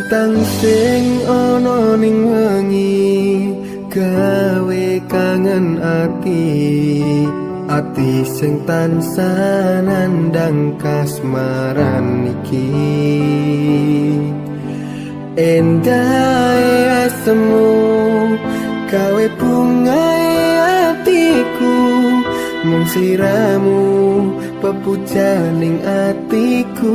Lintang sing ana ning wengi gawe kangen ati sing tansah nandang kasmaran iki. Endah asemu gawe bungae atiku, mung sliramu pepujaning atiku.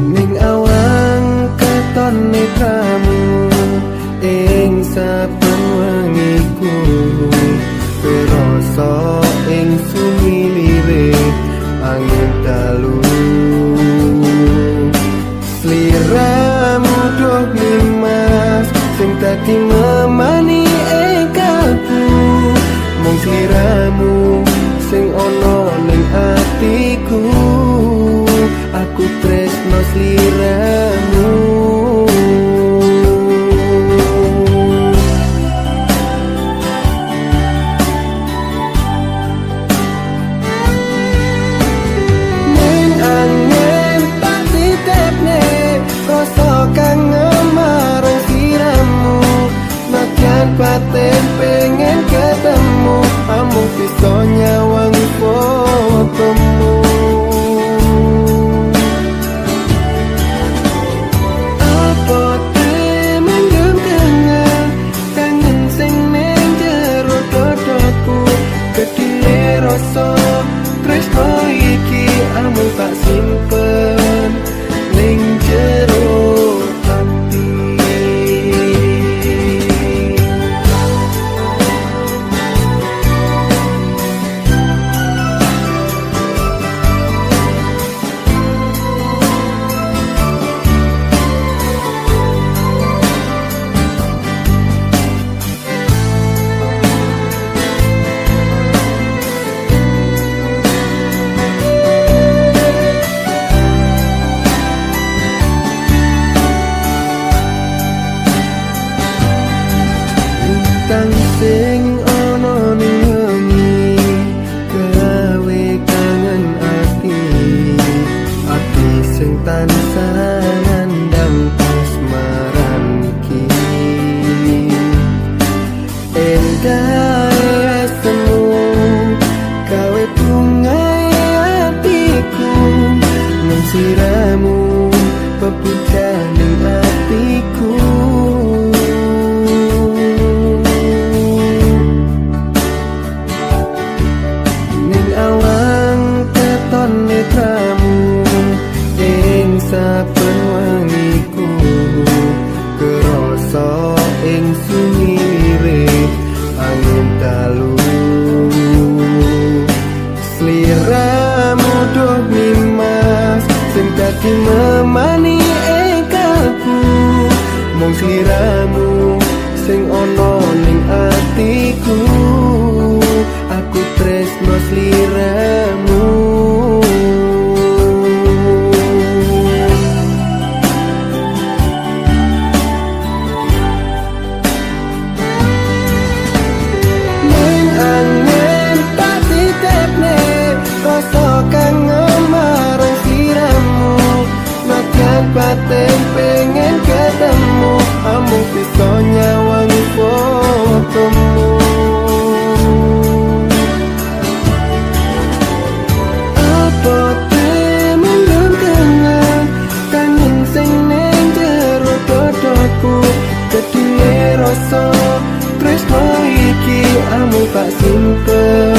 Ning awang keton netramu ing saben wengiku, perasa ing sumilire angin dalu. Sliramu doh limas sing dadi memani engkalku, mung sliramu sing ana ning atiku. Aku tresno sliramu. Ning angin tak titipne rasa kangen marang sliramu, najan batin pengen ketemu, amung bisa nyawang fotomu. Rasa tresno iki amung tak simpen ning jero ati. Lintang sing ana ning wengi gawe kangen ati sing tansah nandang kasmaran iki. Endah asemu gawe bungae atiku, mung sliramu pepujaning atiku. Saben wengiku kerasa ing sumire angin dalu. Sliramu doh mimas sing dadi memani engkalku, mung sliramu sing ana ning atiku. Aku tresno sliramu. Angin tak titipne rasa kangen marang sliramu, najan batin pengen ketemu, amung bisa nyawang fotomu. Apa temen kangen sing ning jero dadaku, gedhe rasa tresno iki amung tak simpen